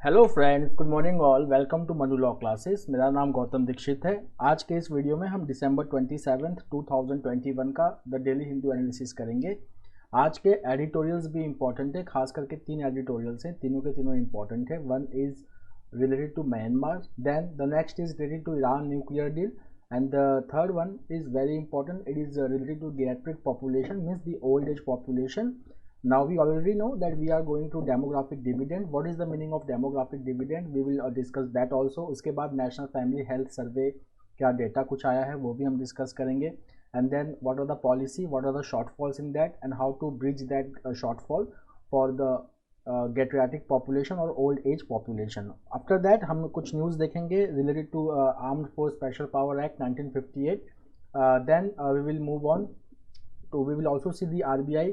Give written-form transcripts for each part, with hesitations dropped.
Hello friends, good morning all. Welcome to Manu law classes. मेरा नाम गौतम दीक्षित है। आज के इस वीडियो में हम दिसंबर 27 2021 का द डेली हिंदू एनालिसिस करेंगे। आज के एडिटोरियल्स भी इंपॉर्टेंट है, खास करके 3 एडिटोरियल्स हैं, तीनों के तीनों इंपॉर्टेंट है। One is related to Myanmar, then the next is related to Iran nuclear deal, and the third one is very important. It is related to geriatric population, means the old age population. Now we already know that we are going to demographic dividend. What is the meaning of demographic dividend? We will discuss that also. उसके बाद national family health survey क्या data कुछ आया है वो भी हम discuss करेंगे. And then what are the policy, what are the shortfalls in that, and how to bridge that shortfall for the geriatric population और old age population. After that हम कुछ न्यूज़ देखेंगे related to Armed Force Special Power Act 1958. Then we will move on to, we will also see the RBI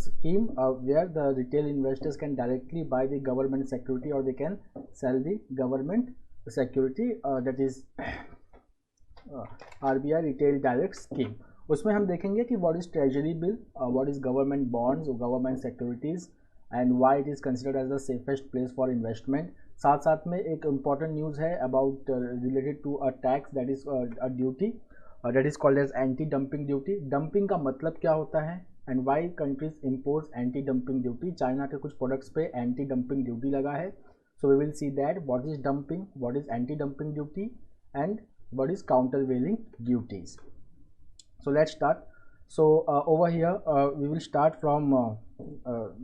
scheme where the retail investors can directly buy the government security or they can sell the government security, that is RBI retail direct scheme. उसमें हम देखेंगे कि what is treasury bill, what is government bonds or government securities and why it is considered as the safest place for investment. साथ साथ में एक important news है about related to a tax, that is a duty that is called as anti-dumping duty. Dumping का मतलब क्या होता है and why countries impose anti-dumping duty. China के कुछ products पे anti-dumping duty लगा है. So we will see that what is dumping, what is anti-dumping duty and what is countervailing duties. So let's start. So over here we will start from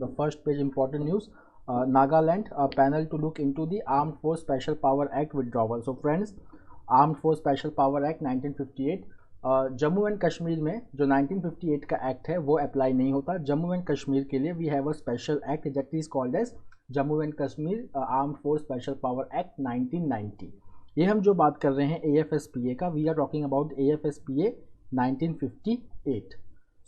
the first page. Important news, Nagaland, a panel to look into the Armed Force Special Power Act withdrawal. So friends, Armed Force Special Power Act 1958, Jammu and Kashmir में जो 1958 का act है वो apply नहीं होता. Jammu and Kashmir के लिए we have a special act that is called as Jammu and Kashmir armed force special power act 1990. ये हम जो बात कर रहे हैं AFSPA का, we are talking about AFSPA 1958.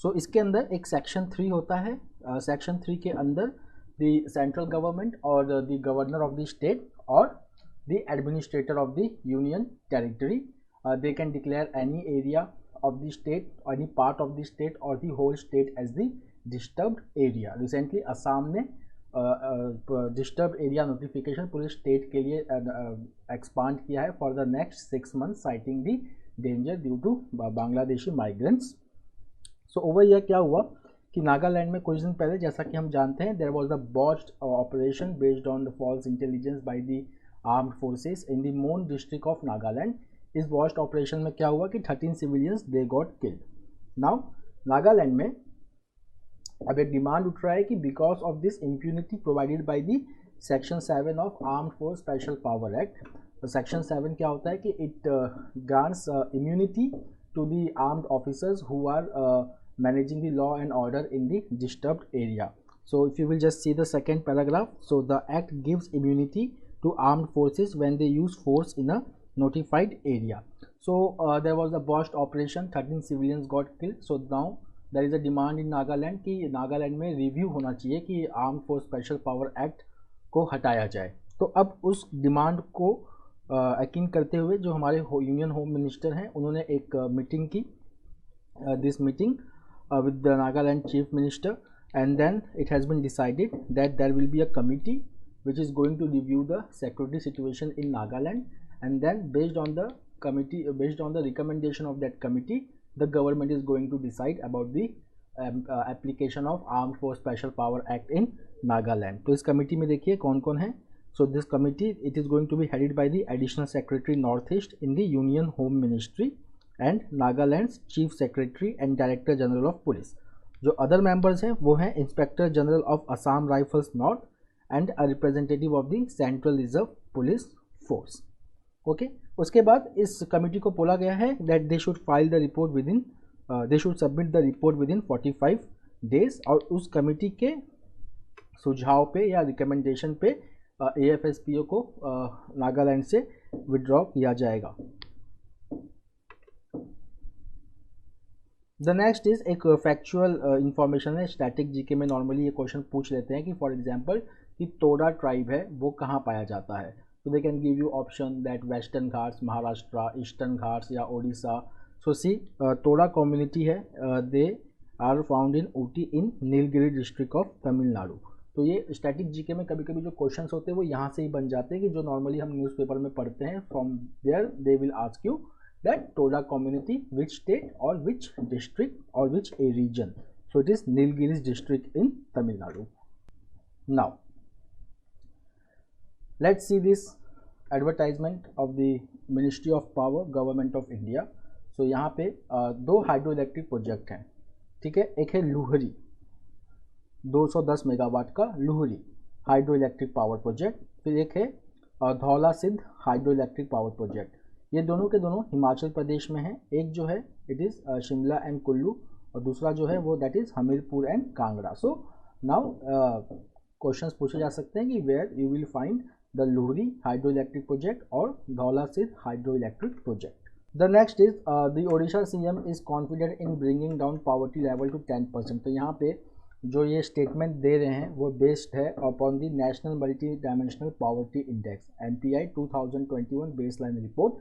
सो इसके अंदर एक सेक्शन 3 होता है. सेक्शन 3 के अंदर द सेंट्रल गवर्नमेंट और the governor of the state और the administrator of the union territory, they can declare any area of the state, any part of the state or the whole state as the disturbed area. Recently Assam ने disturbed area notification पूरे state के लिए expand किया है for the next 6 months, citing the danger due to Bangladeshi migrants. So over here क्या हुआ कि नागालैंड में कुछ दिन पहले, जैसा कि हम जानते हैं, there was a botched operation based on the false intelligence by the armed forces in the Mon district of Nagaland. इस बॉस्ट ऑपरेशन में क्या हुआ कि 13 civilians they got killed. Now Nagaland में अब एक डिमांड उठ रहा है कि because of this impunity provided by the section 7 of armed force special power act. Section 7 क्या होता है कि it grants immunity to the armed officers who are managing the law and order in the disturbed area. So if you will just see the second paragraph, so the act gives immunity to armed forces when they use force in a notified area. So there was a botched operation, 13 civilians got killed. So now there is a demand in Nagaland कि नागालैंड में review होना चाहिए कि arm force special power act को हटाया जाए. तो अब उस डिमांड को यकीन करते हुए जो हमारे यूनियन होम मिनिस्टर हैं उन्होंने एक मीटिंग की, this meeting with the Nagaland chief minister, and then it has been decided that there will be a committee which is going to review the security situation in Nagaland. And then based on the committee, based on the recommendation of that committee, the government is going to decide about the application of Armed Force Special Power Act in Nagaland. तो इस committee में देखिए कौन कौन है. So this committee, it is going to be headed by the Additional Secretary Northeast in the Union Home Ministry and Nagaland's Chief Secretary and Director General of Police. जो other members हैं वो हैं Inspector General of Assam Rifles North and a representative of the Central Reserve Police Force. Okay उसके बाद इस committee को बोला गया है that they should file the report with in, they should submit the report with in 45 days. और उस committee के सुझाव पे या रिकमेंडेशन पे AFSPA को नागालैंड से विड्रॉ किया जाएगा. द नेक्स्ट इज एक फैक्चुअल इंफॉर्मेशन है. स्टैटिक जीके में नॉर्मली ये क्वेश्चन पूछ लेते हैं कि फॉर एग्जांपल कि तोड़ा ट्राइब है वो कहाँ पाया जाता है. So they can give you option that Western Ghats, Maharashtra, Eastern Ghats या Odisha. So see, Toda community है, they are found in Ooty in Nilgiri district of Tamil Nadu. तो ये स्टैटिक जीके में कभी कभी जो क्वेश्चंस होते हैं वो यहाँ से ही बन जाते हैं कि जो नॉर्मली हम न्यूज़पेपर में पढ़ते हैं, from there they will ask you that Toda community which state और विच डिस्ट्रिक्ट और which a region. So it is Nilgiris district in Tamil Nadu. Now let's see this advertisement of the ministry of power government of India. So यहाँ पे दो hydro electric project हैं, ठीक है. एक है लुहरी 210 मेगावाट का Luhri hydro electric power project, फिर एक है Dhaula Sidh hydro electric power project. ये दोनों के दोनों हिमाचल प्रदेश में हैं. एक जो है it is Shimla and Kullu और दूसरा जो है वो that is Hamirpur and Kangra. So now questions पूछे जा सकते हैं कि where you will find the Luhri hydro electric project और Dhaula Sidh hydro electric project. The next is the Odisha CM is confident in bringing down poverty level to 10%. तो यहाँ पे जो ये स्टेटमेंट दे रहे हैं वो बेस्ड है upon the national multi dimensional poverty index NPI 2021 baseline report.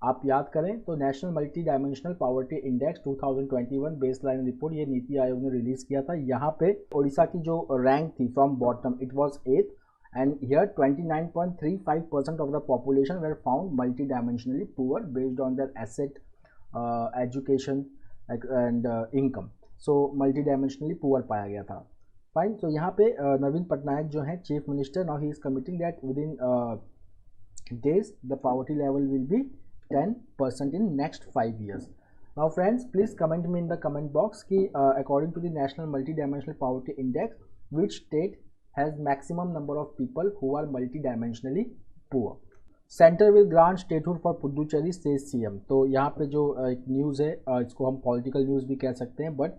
आप याद करें तो national multi dimensional poverty index 2021 baseline report ये नीति आयोग ने रिलीज किया था. यहाँ पे ओडिशा की जो रैंक थी from bottom it was 8th and here 29.35% of the population were found multidimensionally poor based on their asset, education and income. So multidimensionally poor पाया गया था. Fine. So यहाँ पे नवीन पटनायक जो है chief minister, now he is committing that within days the poverty level will be 10% in next 5 years. Now friends, please comment me in the comment box कि according to the national multidimensional poverty index which state has maximum number of people who are multidimensionally poor. Center will grant statehood for Puducherry says CM. तो यहाँ पे जो एक news है इसको हम political news भी कह सकते हैं, but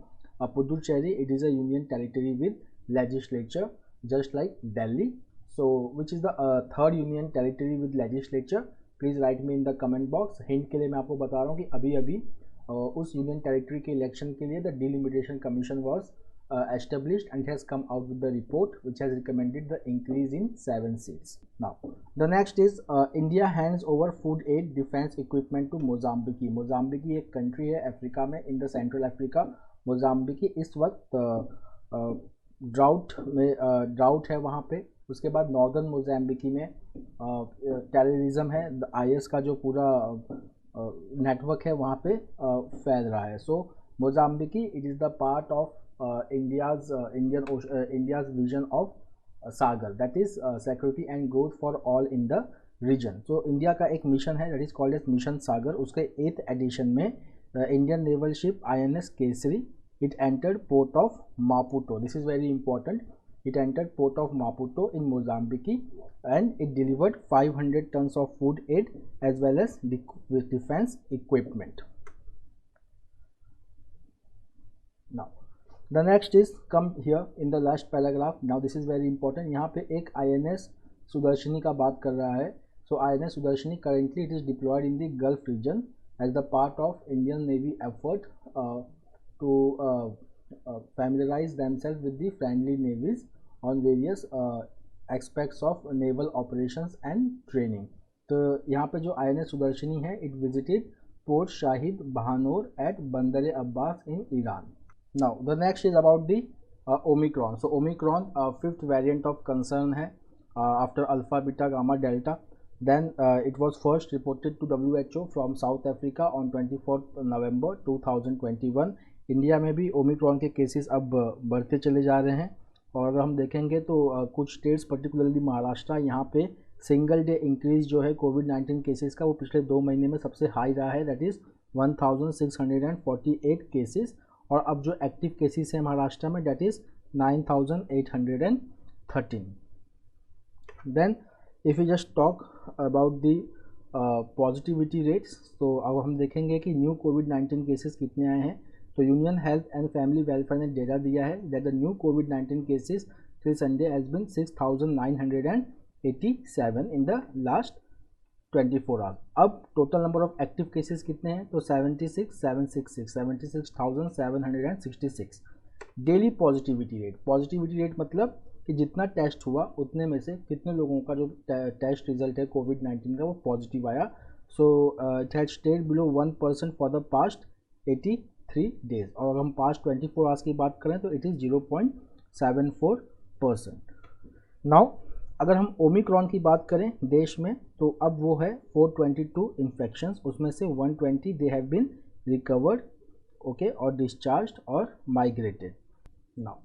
Puducherry it is a union territory with legislature just like Delhi. So which is the third union territory with legislature? Please write me in the comment box. Hint के लिए मैं आपको बता रहा हूँ कि अभी अभी उस यूनियन टेरिटरी के इलेक्शन के लिए the delimitation commission was established and has come out with the report which has recommended the increase in 7 seats. Now the next is India hands over food aid defense equipment to Mozambique. Mozambique एक country है Africa में, in the central Africa. Mozambique इस वक्त drought है वहाँ पे. उसके बाद नॉर्दर्न मोजाम्बिकी में टेररिज्म है, IS का जो पूरा नेटवर्क है वहाँ पे फैल रहा है. सो Mozambique it is the part of India's vision of Sagar, that is security and growth for all in the region. So India का एक मिशन है that is called as Mission Sagar. उसके 8th edition में Indian naval ship INS Kesari it entered port of Maputo. This is very important. It entered port of Maputo in Mozambique and it delivered 500 tons of food aid as well as defense equipment. Now the next is come here in the last paragraph. Now this is very important. यहाँ पे एक INS Sudarshani का बात कर रहा है. So INS Sudarshani currently it is deployed in the Gulf region as the part of Indian Navy effort to familiarize themselves with the friendly navies on various aspects of naval operations and training. तो यहाँ पे जो INS Sudarshani है it visited Port Shahid Bahanor at Bandar Abbas in Iran. Now the next is about the Omicron. So Omicron 5th variant of concern है after Alpha, Beta, Gamma, Delta. Then it was first reported to WHO from South Africa on 24th November 2021. India में भी Omicron के cases अब बढ़ते चले जा रहे हैं और हम देखेंगे तो कुछ स्टेट्स पर्टिकुलरली महाराष्ट्र यहाँ पे सिंगल डे इंक्रीज जो है कोविड-19 केसेस का वो पिछले 2 महीने में सबसे हाई रहा है, दैट इज़ 1648 केसेस. और अब जो एक्टिव केसेस हैं महाराष्ट्र में that is 9813. Then if you just talk about the positivity rates, तो अब हम देखेंगे कि न्यू कोविड-19 केसेस कितने आए हैं. तो union health and family welfare ने डेटा दिया है दैट द न्यू कोविड-19 cases till Sunday has been 6987 in the last 24 hours. अब total number of active cases कितने हैं तो 76,766. डेली पॉजिटिविटी रेट मतलब कि जितना टेस्ट हुआ उतने में से कितने लोगों का जो टेस्ट रिजल्ट है कोविड-19 का वो पॉजिटिव आया. So it has stayed below 1% for the past 83 days. और अगर हम पास्ट 24 आवर्स की बात करें तो इट इज़ 0.74%. नाउ अगर हम ओमिक्रॉन की बात करें देश में, तो अब वो है 422 इन्फेक्शंस, उसमें से 120 they have been recovered, okay, और डिस्चार्ज्ड और migrated. Now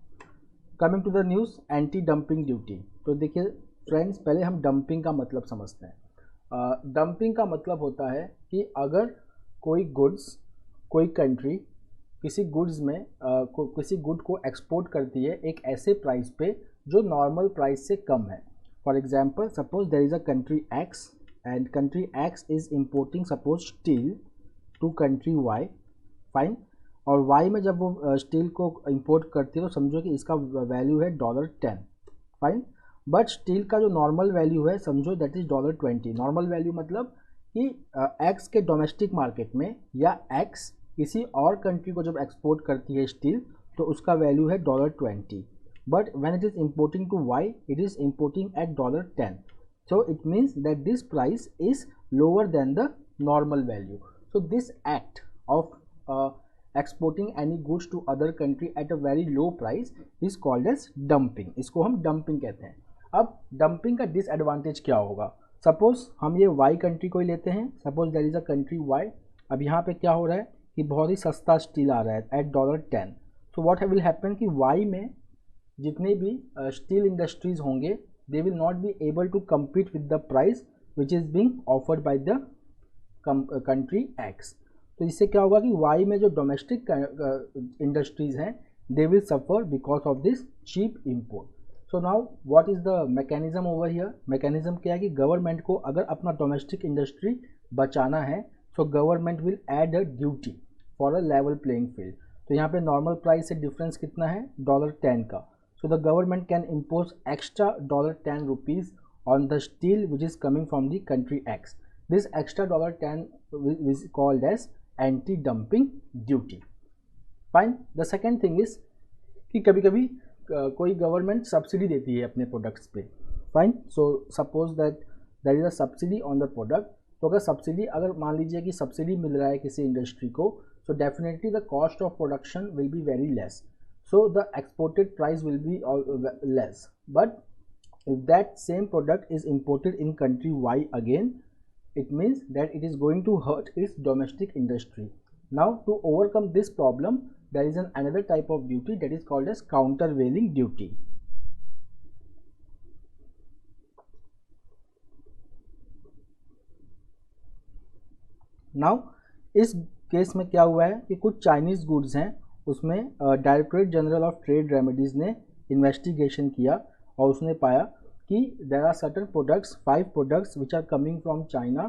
coming to the news, anti dumping duty. तो देखिए फ्रेंड्स, पहले हम डंपिंग का मतलब समझते हैं। डंपिंग का मतलब होता है कि अगर कोई गुड्स, कोई कंट्री किसी गुड्स में किसी गुड को एक्सपोर्ट करती है एक ऐसे प्राइस पे जो नॉर्मल प्राइस से कम है। For example, suppose there is a country X and country X is importing suppose steel to country Y, fine, और वाई में जब वो स्टील को इंपोर्ट करती है तो समझो कि इसका वैल्यू है $10, फाइन, बट स्टील का जो नॉर्मल वैल्यू है समझो दैट इज़ $20। नॉर्मल वैल्यू मतलब कि एक्स के डोमेस्टिक मार्केट में या एक्स किसी और कंट्री को जब एक्सपोर्ट करती है स्टील तो उसका वैल्यू है $20, but when it is importing to Y it is importing at $10, so it means that this price is lower than the normal value. So this act of exporting any goods to other country at a very low price is called as dumping. इसको हम dumping कहते हैं। अब dumping का disadvantage क्या होगा? Suppose हम ये Y कंट्री को ही लेते हैं, suppose there is a country Y। अब यहाँ पे क्या हो रहा है कि बहुत ही सस्ता स्टील आ रहा है at $10। So what will happen कि Y में जितने भी स्टील इंडस्ट्रीज होंगे they will not be able to compete with the price which is being offered by the country X। तो इससे क्या होगा कि Y में जो डोमेस्टिक इंडस्ट्रीज हैं they will suffer because of this cheap import। so now what is the mechanism over here? mechanism क्या है कि गवर्नमेंट को अगर अपना डोमेस्टिक इंडस्ट्री बचाना है so government will add a duty for a level playing field। तो यहाँ पे नॉर्मल प्राइस से डिफरेंस कितना है? $10 का। So the government can impose extra $10 on the steel which is coming from the country X. This extra $10 is called as anti-dumping duty. Fine. The second thing is कि कभी कभी कोई government subsidy देती है अपने प्रोडक्ट्स पे, fine. So suppose that there is a subsidy on the product. तो अगर सब्सिडी, अगर मान लीजिए कि सब्सिडी मिल रहा है किसी इंडस्ट्री को, so definitely the cost of production will be very less, so the exported price will be less। but if that same product is imported in country Y again, it means that it is going to hurt its domestic industry। now to overcome this problem there is another type of duty that is called as countervailing duty। now इस case में क्या हुआ है कि कुछ Chinese goods हैं, उसमें directorate general of trade remedies ने इन्वेस्टिगेशन किया और उसने पाया कि there are certain products, 5 products which are coming from China,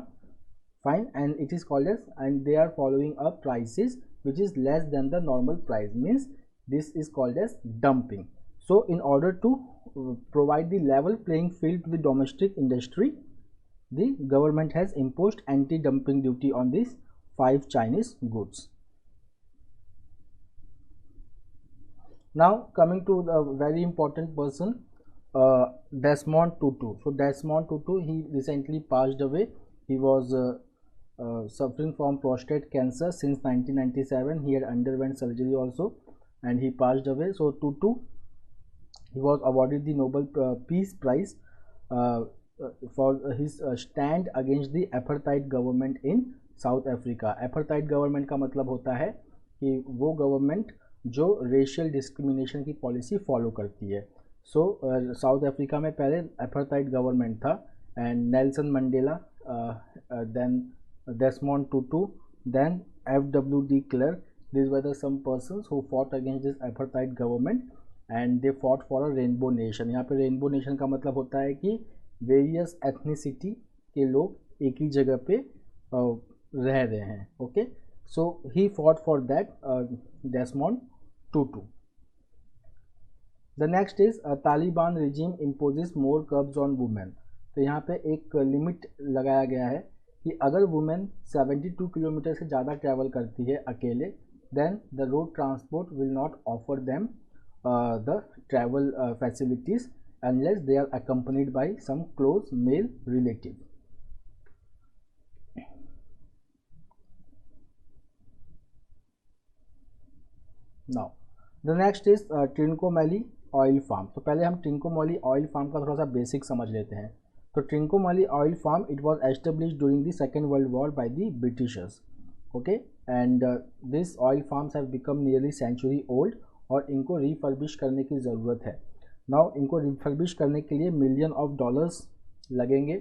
fine, and it is called as and they are following a prices which is less than the normal price, means this is called as dumping. So in order to provide the level playing field to the domestic industry, the government has imposed anti-dumping duty on these 5 Chinese goods। now coming to the very important person, Desmond Tutu। so Desmond Tutu, he recently passed away। he was suffering from prostate cancer since 1997। he had underwent surgery also and he passed away। so Tutu, he was awarded the Nobel Peace Prize for his stand against the apartheid government in South Africa. Apartheid government का मतलब होता है कि वो government जो racial discrimination की policy follow करती है। सो साउथ अफ्रीका में पहले एपरथाइड गवर्नमेंट था and Nelson Mandela, then Desmond Tutu, then FW Klerk, these were the some persons who fought against this apartheid government and they fought for a rainbow nation। यहाँ पे rainbow nation का मतलब होता है कि various ethnicity के लोग एक ही जगह पे रह रहे हैं। Okay, so he fought for that, Desmond Tutu. The next is Taliban regime imposes more curbs on women. तो यहाँ पे एक लिमिट लगाया गया है कि अगर वुमेन 72 किलोमीटर से ज़्यादा ट्रैवल करती है अकेले, then the road transport will not offer them the travel facilities unless they are accompanied by some close male relative। now the next is Trincomalee oil farm. तो पहले हम ट्रिंकोमाली ऑयल फार्म का थोड़ा सा बेसिक समझ लेते हैं। तो Trincomalee oil farm it was established during the second world war by the Britishers, okay, and this oil farms have become nearly century old, और इनको रिफर्बिश करने की ज़रूरत है। नाउ इनको रिफर्बिश करने के लिए मिलियन ऑफ डॉलर्स लगेंगे,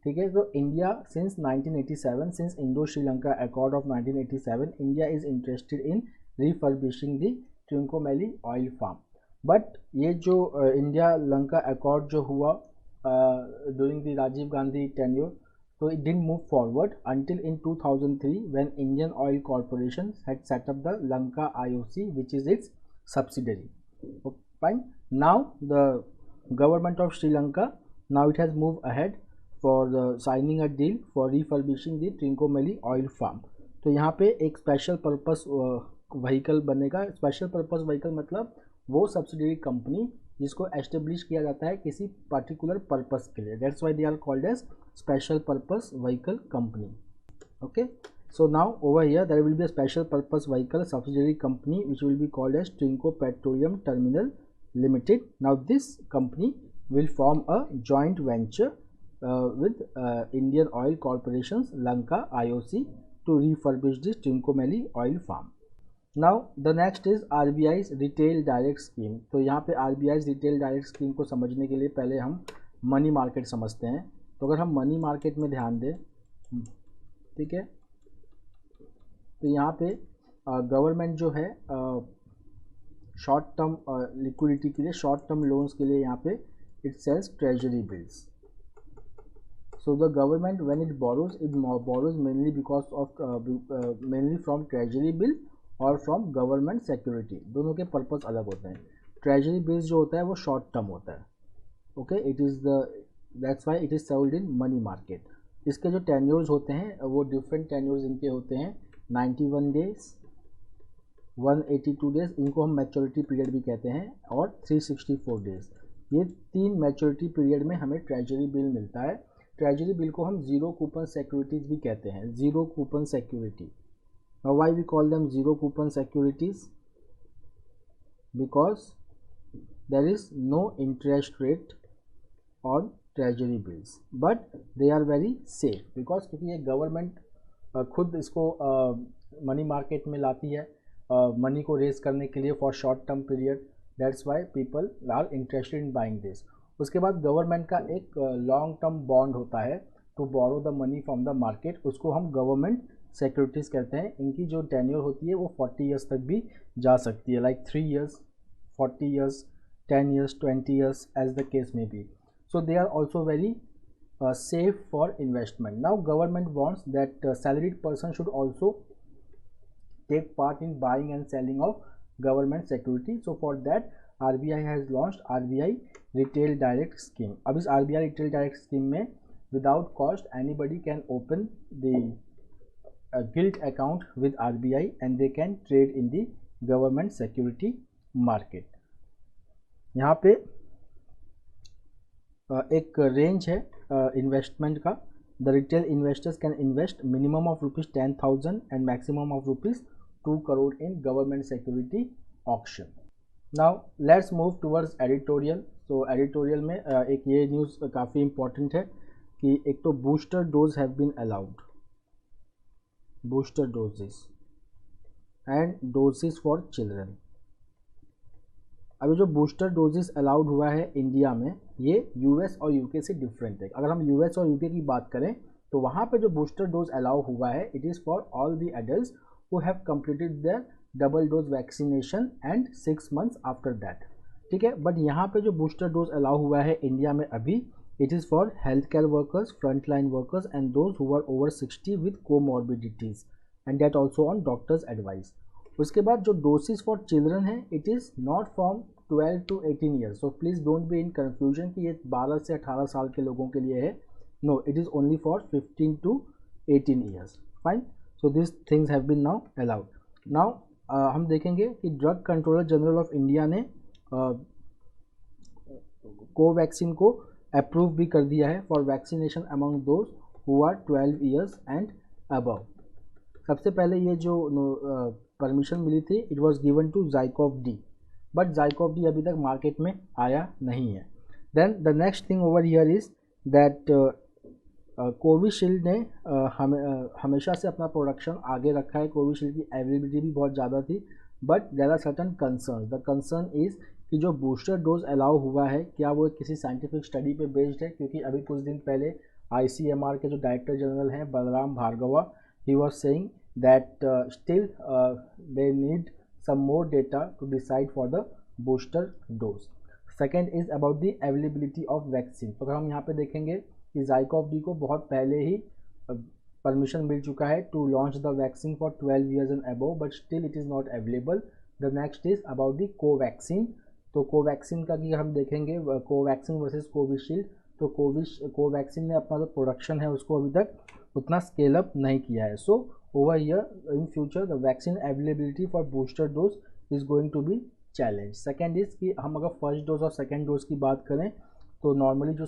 ठीक है। तो India since 1987, since Indo Sri Lanka accord of 1987, India is interested in refurbishing the Trincomalee oil farm. But ये जो इंडिया लंका अकॉर्ड जो हुआ during the Rajiv Gandhi tenure, so it didn't move forward until in 2003 when Indian Oil Corporation had set up the Lanka IOC, which is its subsidiary. Okay, fine. Now the government of Sri Lanka, now it has moved ahead for signing a deal for refurbishing the Trincomalee oil farm. तो यहाँ पे एक special purpose vehicle बनेगा। Special purpose vehicle मतलब वो subsidiary company जिसको establish किया जाता है किसी पर्टिकुलर पर्पस के लिए, that's why they are called as special purpose vehicle company, okay. So now over here there will be a special purpose vehicle subsidiary company which will be called as Trinco petroleum terminal limited. Now this company will form a joint venture with Indian Oil Corporation's Lanka IOC to refurbish this Trincomalee oil farm. Now the next is RBI's Retail Direct Scheme. तो यहाँ पे RBI's Retail Direct Scheme को समझने के लिए पहले हम money market समझते हैं। तो अगर हम मनी मार्केट में ध्यान दें, ठीक है, तो यहाँ पे गवर्नमेंट जो है शॉर्ट टर्म लिक्विडिटी के लिए, शॉर्ट टर्म लोन्स के लिए यहाँ पे it sells treasury bills. So the government when it borrows mainly because of mainly from treasury bill और from government security, दोनों के पर्पस अलग होते हैं। ट्रेजरी बिल्स जो होता है वो शॉर्ट टर्म होता है, okay, it is that's why it is sold in money market. इसके जो टेन्योर्स होते हैं वो डिफरेंट टेन्योर्स इनके होते हैं, 91 डेज, 182 डेज, इनको हम मैच्योरिटी पीरियड भी कहते हैं, और 364 डेज। ये 3 मैच्योरिटी पीरियड में हमें ट्रेजरी बिल मिलता है। ट्रेजरी बिल को हम जीरो कूपन सिक्योरिटीज़ भी कहते हैं, zero coupon security. Now why we call them zero coupon securities? Because there is no interest rate on treasury bills, but they are very safe, because क्योंकि ये government खुद इसको money market में लाती है मनी को रेज करने के लिए for short term period, that's why people are interested in buying this. उसके बाद गवर्नमेंट का एक लॉन्ग टर्म बॉन्ड होता है to borrow the money from the market, उसको हम गवर्नमेंट सिक्योरिटीज़ कहते हैं। इनकी जो टेन्योर होती है वो 40 ईयर्स तक भी जा सकती है, like 3 years, 40 years, 10 years, 20 years as the case में B. So they are also very safe for investment. Now government wants that salaried person should also take part in buying and selling of government security. So for that RBI has launched RBI Retail Direct Scheme. अब इस RBI Retail Direct Scheme में without cost anybody can open the gilt account with RBI and they can trade in the government security market. यहाँ पे एक range है investment का. The retail investors can invest minimum of ₹10,000 and maximum of ₹2 crore in government security auction. Now let's move towards editorial. तो editorial में एक ये news काफ़ी इंपॉर्टेंट है कि एक तो booster dose have been allowed, booster doses and doses for children. अभी जो बूस्टर डोजेस अलाउड हुआ है इंडिया में ये यूएस और यूके से डिफरेंट है. अगर हम यूएस और यूके की बात करें तो वहाँ पे जो बूस्टर डोज अलाउ हुआ है it is for all the adults who have completed there double dose vaccination and 6 months after that. ठीक है, बट यहाँ पे जो बूस्टर डोज अलाउ हुआ है इंडिया में अभी it is for health care workers, front line workers and those who are over 60 with comorbidities and that also on doctors advice. उसके बाद जो डोसेस फॉर चिल्ड्रन है it is not from 12 to 18 years. So please don't be in confusion कि ये 12 से 18 साल के लोगों के लिए है. No, it is only for 15 to 18 years. Fine. So this things have been now allowed. Now हम देखेंगे कि drug controller general of India ने कोवैक्सीन को अप्रूव भी कर दिया है for vaccination among those who are 12 years and above. सबसे पहले ये जो परमिशन मिली थी it was given to ZyCoV D. But ZyCoV D अभी तक मार्केट में आया नहीं है। Then the next thing over here is that Covishield ने हमेशा से अपना प्रोडक्शन आगे रखा है। कोविशील्ड की अवेलेबिलिटी भी बहुत ज़्यादा थी, but there are certain concern. The concern is कि जो बूस्टर डोज अलाउ हुआ है क्या वो किसी साइंटिफिक स्टडी पे बेस्ड है, क्योंकि अभी कुछ दिन पहले ICMR के जो डायरेक्टर जनरल हैं Balram Bhargava, he was saying that still they need some more data to decide for the booster dose. Second is about the availability of vaccine. तो अगर हम यहाँ पे देखेंगे कि ज़ाइकोव डी को बहुत पहले ही परमिशन मिल चुका है to launch the vaccine for 12 years and above, but still it is not available. The next is about the Covaxin. तो कोवैक्सीन का कि हम देखेंगे कोवैक्सीन वर्सेस कोविशील्ड, तो कोवैक्सीन ने अपना जो प्रोडक्शन है उसको अभी तक उतना स्केल अप नहीं किया है। सो over here in future the vaccine availability for booster dose is going to be challenge. Second is कि हम अगर फर्स्ट डोज और सेकेंड डोज की बात करें तो नॉर्मली जो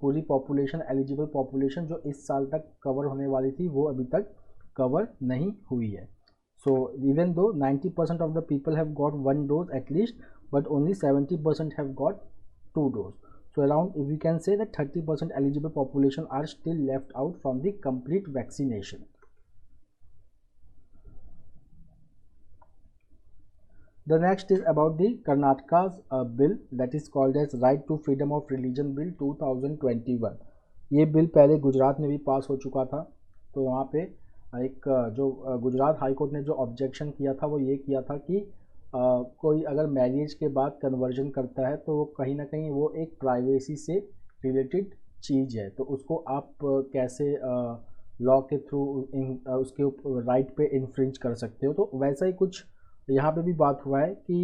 पूरी पॉपुलेशन एलिजिबल पॉपुलेशन जो इस साल तक कवर होने वाली थी वो अभी तक कवर नहीं हुई है। So even though 90% of the people have got 1 dose at least, but only 70% have got 2 dose. So around we can say that 30% eligible population are still left out from the complete vaccination. The next is about the Karnataka's bill that is called as Right to Freedom of Religion Bill 2021. ये bill पहले गुजरात में भी पास हो चुका था। तो वहाँ पे एक जो गुजरात हाई कोर्ट ने जो ऑब्जेक्शन किया था वो ये किया था कि कोई अगर मैरिज के बाद कन्वर्जन करता है तो वो कहीं ना कहीं वो एक प्राइवेसी से रिलेटेड चीज़ है, तो उसको आप कैसे लॉ के थ्रू उसके राइट पे इन्फ्रिंज कर सकते हो। तो वैसा ही कुछ यहाँ पे भी बात हुआ है कि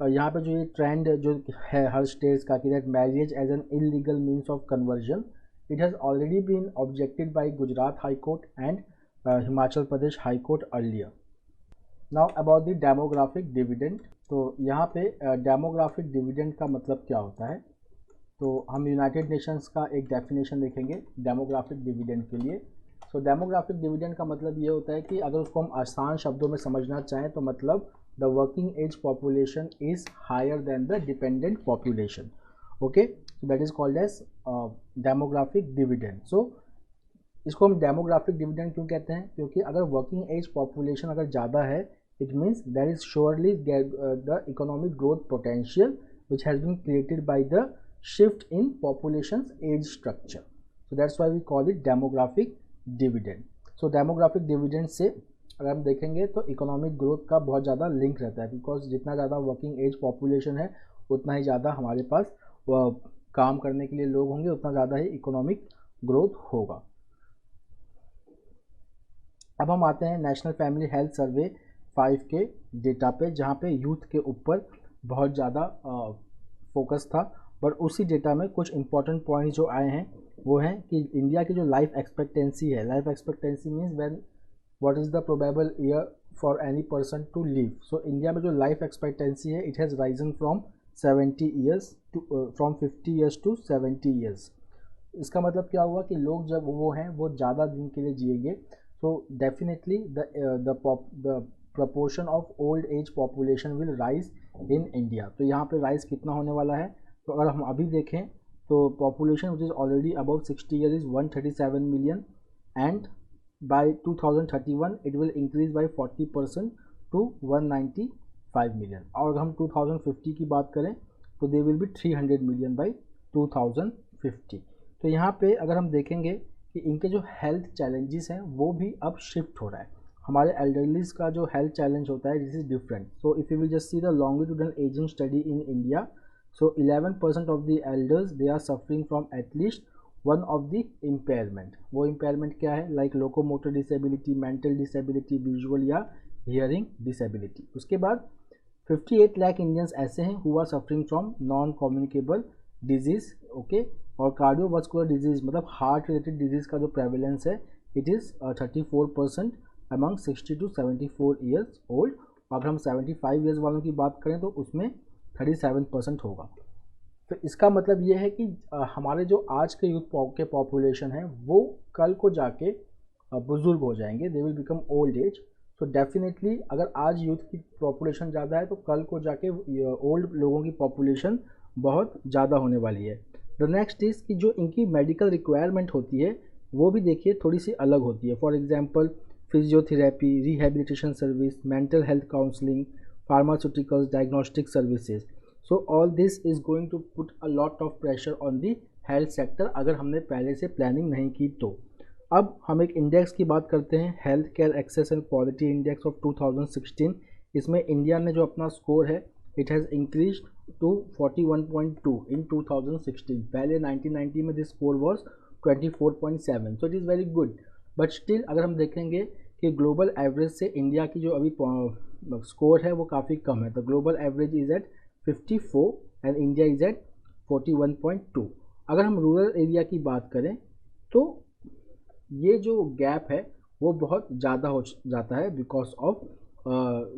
यहाँ पे जो ये ट्रेंड जो है हर स्टेट्स का कि that marriage as an illegal means of conversion, it has already been objected by Gujarat high court and Himachal Pradesh high court earlier. Now about the demographic dividend. तो यहाँ पे डेमोग्राफिक डिविडेंड का मतलब क्या होता है, तो हम यूनाइटेड नेशंस का एक डेफिनेशन देखेंगे डेमोग्राफिक डिविडेंड के लिए। सो डेमोग्राफिक डिविडेंड का मतलब ये होता है कि अगर उसको हम आसान शब्दों में समझना चाहें तो मतलब the working age population is higher than the dependent population. Okay, that is called as demographic dividend. So इसको हम डेमोग्राफिक डिविडेंड क्यों कहते हैं, क्योंकि अगर वर्किंग एज पॉपुलेशन अगर ज़्यादा है it means that is surely the economic growth potential which has been created by the shift in population age structure. So that's why we call it demographic dividend. So demographic dividend से अगर हम देखेंगे तो economic growth का बहुत ज़्यादा link रहता है, बिकॉज जितना ज़्यादा वर्किंग एज पॉपुलेशन है उतना ही ज़्यादा हमारे पास काम करने के लिए लोग होंगे, उतना ज़्यादा ही इकोनॉमिक ग्रोथ होगा। अब हम आते हैं नेशनल फैमिली हेल्थ सर्वे 5 के डेटा पे, जहाँ पे यूथ के ऊपर बहुत ज़्यादा फोकस था। बट उसी डेटा में कुछ इंपॉर्टेंट पॉइंट्स जो आए हैं वो हैं कि इंडिया की जो लाइफ एक्सपेक्टेंसी है, life expectancy means when what is the probable year for any person to live. So India में जो लाइफ एक्सपेक्टेंसी है it has risen from 70 years to from 50 years to 70 years. इसका मतलब क्या हुआ कि लोग जब वो हैं वो ज़्यादा दिन के लिए जिएंगे, so definitely the proportion of old age population will rise in India। तो यहाँ पे राइज कितना होने वाला है, तो अगर हम अभी देखें तो population which is already above 60 years is 137 million and by 2031 it will increase by 40% to 195 million। और अगर हम 2050 की बात करें तो they will be 300 million by 2050। तो यहाँ पे अगर हम देखेंगे कि इनके जो हेल्थ चैलेंजेस हैं वो भी अब शिफ्ट हो रहा है। हमारे एल्डरलीज का जो हेल्थ चैलेंज होता है this is different. So if you will just see the longitudinal ageing study in India, so 11% of the elders they are suffering from at least one of the impairment. वो impairment क्या है, like locomotor disability, mental disability, visual या hearing disability. उसके बाद 58 lakh Indians ऐसे हैं who are suffering from non communicable disease. Okay, और cardiovascular disease मतलब हार्ट रिलेटेड डिजीज़ का जो प्रेवलेंस है it is 34% among 60 to 74 years old. अगर हम 75 ईयर्स वालों की बात करें तो उसमें 37% होगा। तो इसका मतलब ये है कि हमारे जो आज के यूथ के पॉपुलेशन है वो कल को जाके बुजुर्ग हो जाएंगे, they will become old age. So definitely अगर आज यूथ की पॉपुलेशन ज़्यादा है तो कल को जाके ओल्ड लोगों की पॉपुलेशन बहुत ज़्यादा होने वाली है। द नेक्स्ट इज़ कि जो इनकी मेडिकल रिक्वायरमेंट होती है वो भी देखिए थोड़ी सी अलग होती है। For example physiotherapy, rehabilitation service, mental health counselling, pharmaceuticals, diagnostic services. So all this is going to put a lot of pressure on the health sector अगर हमने पहले से प्लानिंग नहीं की तो। अब हम एक इंडेक्स की बात करते हैं, health care access and quality index of 2016। इसमें इंडिया ने जो अपना स्कोर है it has increase to 41.2 in 2016। पहले 1990 में this score was 24.7, so it is very good. But still अगर हम देखेंगे कि ग्लोबल एवरेज से इंडिया की जो अभी स्कोर है वो काफ़ी कम है। तो global average is at 54 and India is at 41.2। अगर हम रूरल एरिया की बात करें तो ये जो गैप है वो बहुत ज़्यादा हो जाता है because of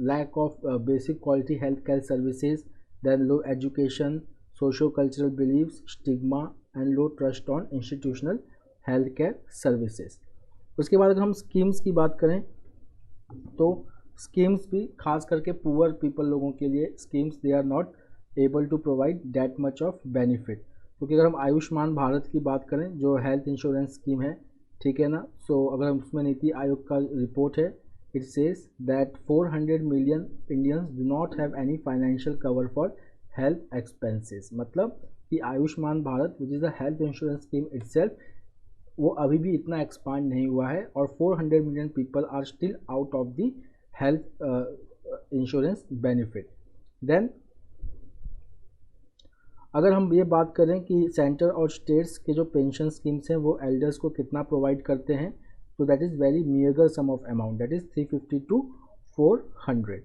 lack of basic quality health care services, then low education, socio cultural beliefs, stigma and low trust on institutional health care services. उसके बाद अगर हम स्कीम्स की बात करें तो स्कीम्स भी खास करके पुअर पीपल लोगों के लिए schemes they are not able to provide that much of benefit. क्योंकि अगर हम आयुष्मान भारत की बात करें जो हेल्थ इंश्योरेंस स्कीम है, ठीक है ना, सो अगर हम उसमें नीति आयोग का रिपोर्ट है, it says that 400 million Indians do not have any financial cover for health expenses. मतलब कि Ayushman Bharat which is the health insurance scheme itself वो अभी भी इतना एक्सपांड नहीं हुआ है और 400 million people are still out of the health insurance benefit. Then अगर हम ये बात करें कि सेंटर और स्टेट्स के जो पेंशन स्कीम्स हैं वो एल्डर्स को कितना प्रोवाइड करते हैं, तो that is very meagre sum of amount, that is 350 to 400।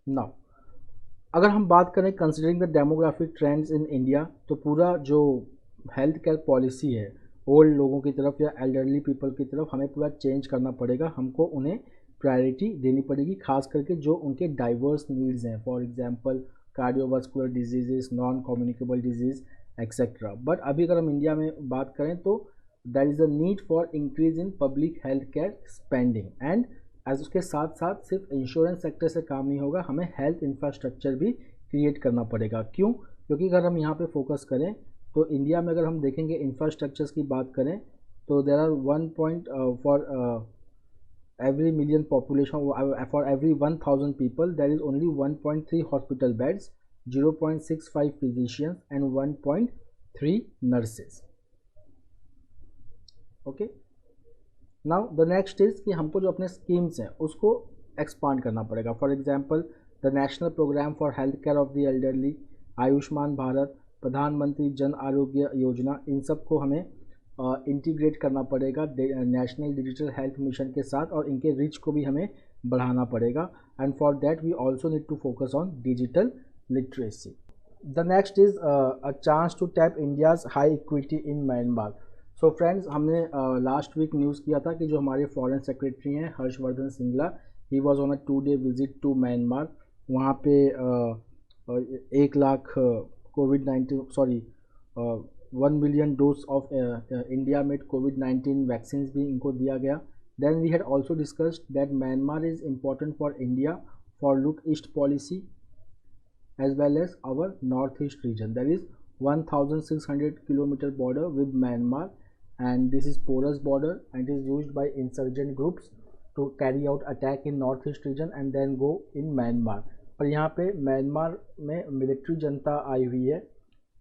Now अगर हम बात करें considering the demographic trends in India, तो पूरा जो हेल्थ केयर पॉलिसी है ओल्ड लोगों की तरफ या एल्डरली पीपल की तरफ हमें पूरा चेंज करना पड़ेगा। हमको उन्हें प्रायोरिटी देनी पड़ेगी, खास करके जो उनके डाइवर्स नीड्स हैं, for example cardiovascular diseases, non communicable disease etcetera. But अभी अगर हम इंडिया में बात करें तो that is a need for increase in public health care spending and as उसके साथ साथ सिर्फ इंश्योरेंस सेक्टर से काम नहीं होगा, हमें हेल्थ इंफ्रास्ट्रक्चर भी क्रिएट करना पड़ेगा। क्यों? क्योंकि अगर हम यहाँ पे फोकस करें तो इंडिया में अगर हम देखेंगे इंफ्रास्ट्रक्चर्स की बात करें तो there are 1 point for every million population, for every 1000 people there is only 1.3 hospital beds, 0.65 physicians and 1.3 nurses. Okay, now the next is कि हमको जो अपने स्कीम्स हैं उसको एक्सपांड करना पड़ेगा। For example the national programme for health care of the elderly, Ayushman Bharat, Pradhan Mantri Jan Arogya Yojana, इन सबको हमें इंटीग्रेट करना पड़ेगा नेशनल डिजिटल हेल्थ मिशन के साथ और इनके रिच को भी हमें बढ़ाना पड़ेगा। And for that we also need to focus on digital literacy. The next is a chance to tap India's high equity in Myanmar. So friends, हमने लास्ट वीक न्यूज़ किया था कि जो हमारे फॉरेन सेक्रेटरी हैं Harshvardhan Shringla, he was on a 2-day visit to Myanmar. वहाँ पे 1 लाख कोविड-19 1 million dose of India made कोविड-19 वैक्सीन भी इनको दिया गया। Then we had also discussed that Myanmar is important for India for look east policy as well as our northeast region. There is 1600 kilometer border with Myanmar and this is porous border and it is used by insurgent groups to carry out attack in northeast region and then go in Myanmar। और यहाँ पे Myanmar में military जनता आई हुई है,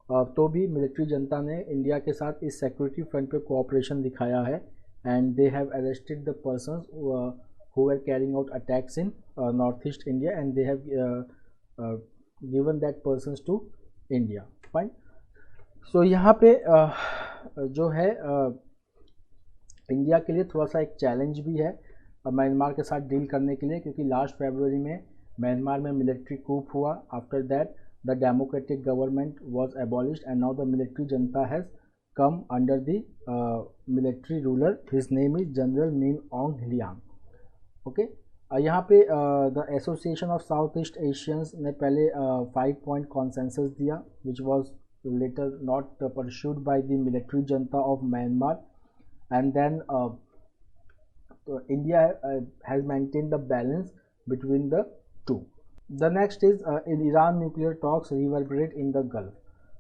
तो भी military जनता ने India के साथ इस सिक्योरिटी फ्रंट पे कोऑपरेशन दिखाया है and they have arrested the persons who are carrying out attacks in north east India and they have given that persons to India. Fine. So यहाँ पे जो है इंडिया के लिए थोड़ा सा एक चैलेंज भी है म्यांमार के साथ डील करने के लिए, क्योंकि लास्ट फरवरी में म्यांमार में मिलिट्री कूप हुआ। After that the democratic government was abolished and now the military junta has come under the military ruler. His name is General Min Aung Hlaing। okay, यहाँ पे the Association of Southeast Asians ने पहले 5-point consensus दिया which was later not pursued by the military junta of Myanmar and then India has maintained the balance between the two. The next is in Iran nuclear talks reverberate in the Gulf.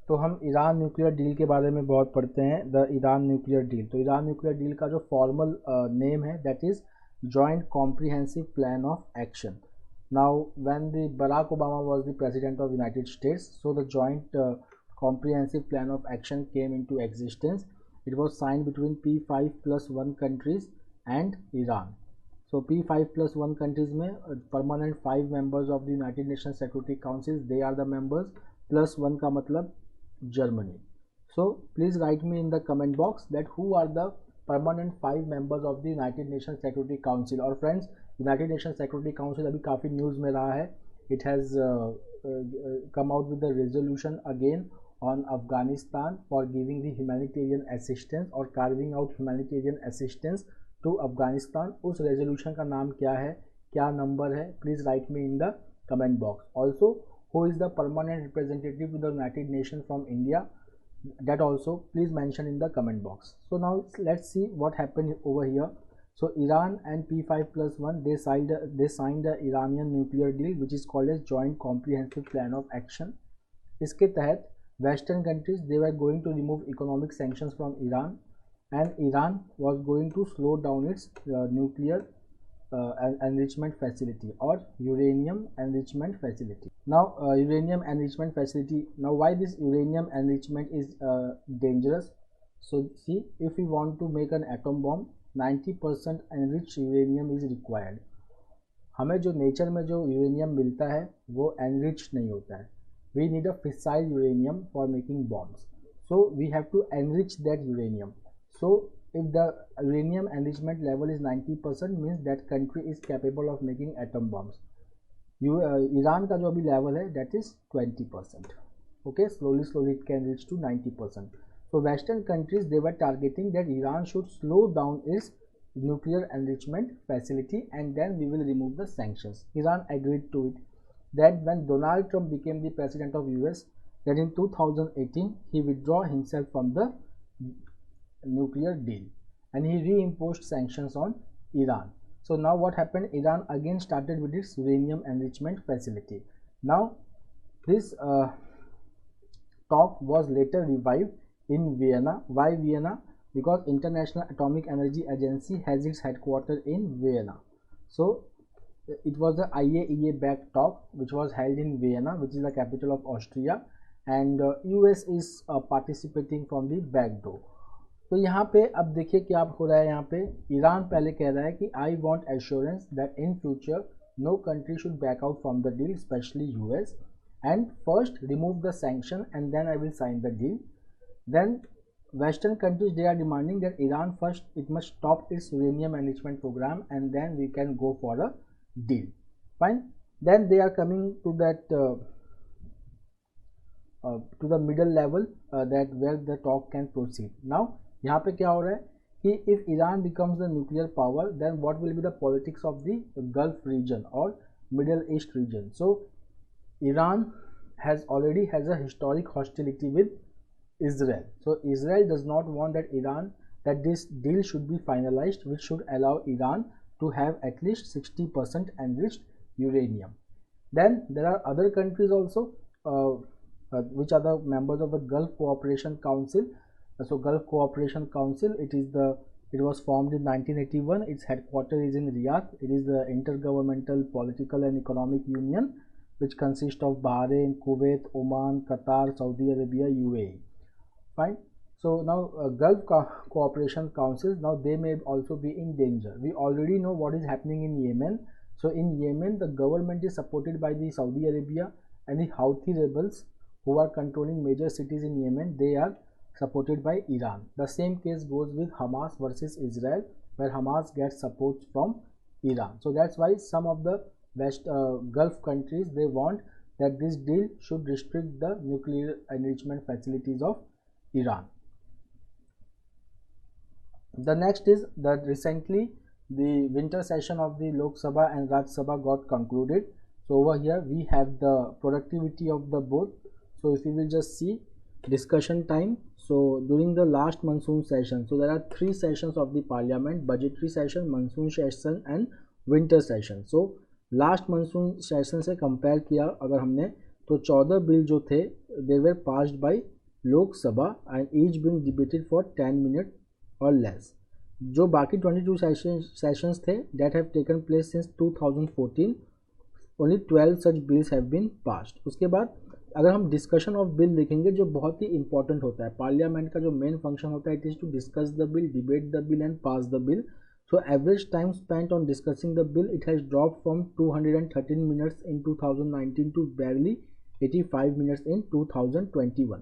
तो हम Iran nuclear deal के बारे में बहुत पढ़ते हैं, the Iran nuclear deal. तो Iran nuclear deal का जो फॉर्मल नेम है that is joint comprehensive plan of action. Now when the Barack Obama was the president of United States, so the joint comprehensive plan of action came into existence. It was signed between P5+1 countries and Iran. So P5+1 countries में permanent 5 members of the United Nations Security Council, they are the members, plus 1 का मतलब Germany. So please write me in the comment box that who are the permanent 5 members of the United Nations Security Council. और friends, United Nations Security Council अभी काफ़ी news में रहा है. It has come out with the resolution again on Afghanistan for giving the humanitarian assistance or carving out humanitarian assistance to Afghanistan. उस resolution का नाम क्या है, क्या नंबर है, please write me in the comment box. Also, who is the permanent representative to the United Nations from India, that also please mention in the comment box. So now let's see what happened over here. So Iran and P5+1 they signed the Iranian nuclear deal which is called as Joint Comprehensive Plan of Action. इसके तहत Western countries they were going to remove economic sanctions from Iran, and Iran was going to slow down its nuclear enrichment facility or uranium enrichment facility. Now uranium enrichment facility. Now why this uranium enrichment is dangerous? So see, if we want to make an atom bomb, 90% enriched uranium is required. हमें जो nature में जो uranium मिलता है वो enriched नहीं होता है. We need a fissile uranium for making bombs. So we have to enrich that uranium. So if the uranium enrichment level is 90%, means that country is capable of making atom bombs. Iran का जो अभी level है that is 20%. Okay, slowly it can reach to 90%. So Western countries they were targeting that Iran should slow down its nuclear enrichment facility and then we will remove the sanctions. Iran agreed to it. That when Donald Trump became the president of US, that in 2018 he withdrew himself from the nuclear deal and he reimposed sanctions on Iran. So now what happened? Iran again started with its uranium enrichment facility. Now this talk was later revived in Vienna. Why Vienna? Because International Atomic Energy Agency has its headquarters in Vienna. So it was the IAEA backed talk which was held in Vienna, which is the capital of Austria, and US is participating from the back door. तो यहाँ पे अब देखिए क्या हो रहा है. यहाँ पे ईरान पहले कह रहा है कि I want assurance that in future no country should back out from the deal, especially US, and first remove the sanction and then I will sign the deal. Then Western countries they are demanding that Iran first it must stop its uranium enrichment program and then we can go for a deal. Fine. Then they are coming to that to the middle level that where the talk can proceed. Now यहाँ पे क्या हो रहा है कि if Iran becomes the nuclear power, then what will be the politics of the Gulf region or Middle East region? So Iran already has a historic hostility with Israel. So Israel does not want that this deal should be finalized, which should allow Iran to have at least 60% enriched uranium. Then there are other countries also which are the members of the Gulf Cooperation Council. So Gulf Cooperation Council, it was formed in 1981. Its headquarters is in Riyadh. It is the intergovernmental political and economic union which consists of Bahrain, Kuwait, Oman, Qatar, Saudi Arabia, UAE. Fine. So now Gulf Cooperation Councils, now they may also be in danger. We already know what is happening in Yemen. So in Yemen, the government is supported by the Saudi Arabia and the Houthi rebels who are controlling major cities in Yemen. They are supported by Iran. The same case goes with Hamas versus Israel, where Hamas gets support from Iran. So that's why some of the Gulf countries they want that this deal should restrict the nuclear enrichment facilities of Iran. The next is that recently the winter session of the Lok Sabha and Rajya Sabha got concluded. So over here we have the productivity of the both. So if you will just see discussion time, So during the last monsoon session, so there are 3 sessions of the parliament: budgetary session, monsoon session and winter session. So last monsoon session से compare किया अगर हमने तो 14 bill जो थे they were passed by लोक सभा and each being debated for 10 minutes or less. जो बाकी 22 sessions थे that have taken place since 2014, only 12 such bills have been passed. उसके बाद अगर हम डिस्कशन ऑफ बिल देखेंगे जो बहुत ही इंपॉर्टेंट होता है, पार्लियामेंट का जो मेन फंक्शन होता है it is to discuss the bill, debate the bill and pass the bill. So average time spent on discussing the bill, it has dropped from 213 minutes in 2019 to barely 85 minutes in 2021.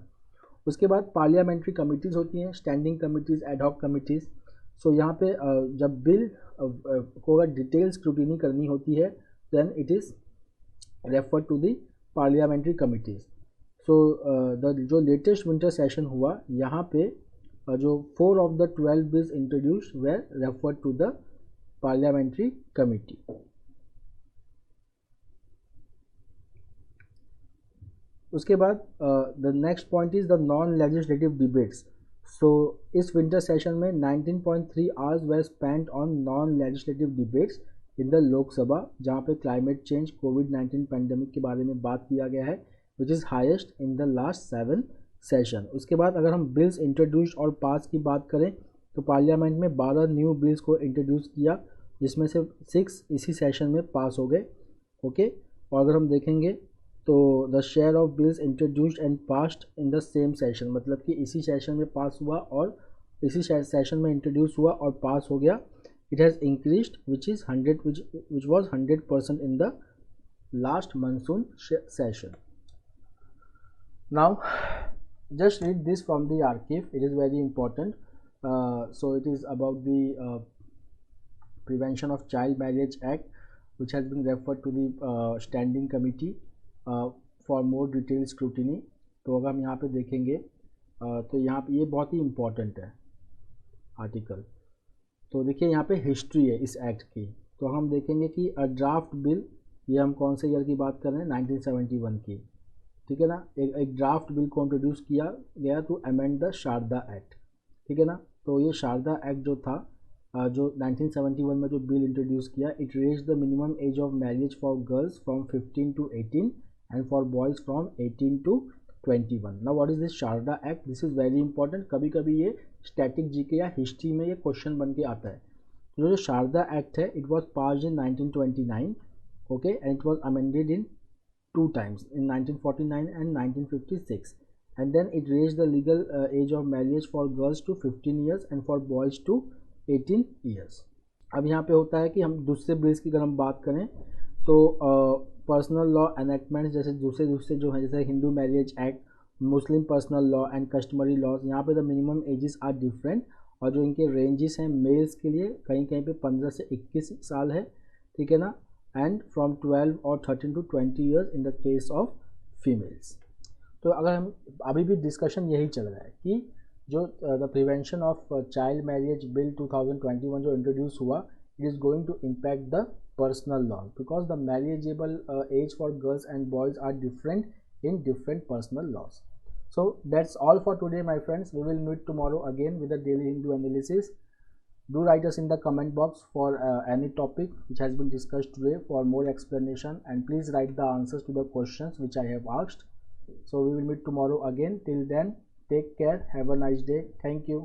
उसके बाद parliamentary committees होती हैं, standing committees, ad hoc committees. सो यहाँ पे जब bill को अगर detail scrutiny करनी होती है then it is refer to the parliamentary committees. So जो लेटेस्ट विंटर सेशन हुआ यहाँ पे जो 4 of the 12 bills introduced were referred to the parliamentary committee. उसके बाद the next point is the non-legislative debates. So इस winter session में 19.3 hours were spent on non-legislative debates in the लोक सभा, जहाँ पे climate change, COVID-19 pandemic के बारे में बात किया गया है, which is highest in the last 7 session. उसके बाद अगर हम बिल्स इंट्रोड्यूस और पास की बात करें तो पार्लियामेंट में 12 न्यू बिल्स को इंट्रोड्यूस किया जिसमें से 6 इसी सेशन में पास हो गए. ओके, और अगर हम देखेंगे तो the share of bills introduced and passed in the same session, मतलब कि इसी सेशन में पास हुआ और इसी सेशन में इंट्रोड्यूस हुआ और पास हो गया. It has increased which is 100 which was 100% in the last monsoon session. Now just read this from the archive, it is very important. So it is about the Prevention of Child Marriage Act, which has been referred to the standing committee for more detailed scrutiny. तो अगर हम यहाँ पे देखेंगे तो यहाँ पे ये बहुत ही इम्पोर्टेंट है आर्टिकल. तो देखिए यहाँ पे हिस्ट्री है इस एक्ट की. तो हम देखेंगे कि ड्राफ्ट बिल, ये हम कौन से ईयर की बात कर रहे हैं, 1971 की. ठीक है ना. एक ड्राफ्ट बिल को इंट्रोड्यूस किया गया to amend the Sarda act. ठीक है ना. तो ये शारदा एक्ट जो था जो 1971 में जो बिल इंट्रोड्यूस किया, it raise the minimum age of marriage for girls from 15 to 18 and for boys from 18 to 21. Now what is this Sarda act? This is very important. कभी कभी ये स्टैटिक जीके या हिस्ट्री में ये क्वेश्चन बन के आता है. तो जो शारदा एक्ट है it was passed in 1929. Okay, and it was amended in 2 times in 1949 and 1956, and then it raised the legal age of marriage for girls to 15 years and for boys to 18 years. अब यहाँ पे होता है कि हम दूसरे bills की अगर हम बात करें तो पर्सनल लॉ एनेक्टमेंट्स जैसे दूसरे जो हैं, जैसे Hindu marriage act, Muslim personal law and customary laws, यहाँ पे the minimum ages are different और जो इनके रेंजेस हैं मेल्स के लिए कहीं कहीं पे 15 से 21 साल है. ठीक है ना. एंड फ्रॉम 12 और 13 to 20 years in the case of females. तो अगर हम अभी भी डिस्कशन यही चल रहा है कि जो the prevention of child marriage bill 2021 जो इंट्रोड्यूस हुआ, it is going to impact the personal law because the marriageable age for girls and boys are different in different personal laws. So that's all for today, my friends. We will meet tomorrow again with a daily Hindu analysis. Do write us in the comment box for any topic which has been discussed today for more explanation, and please write the answers to the questions which I have asked. So we will meet tomorrow again. Till then, take care. Have a nice day. Thank you.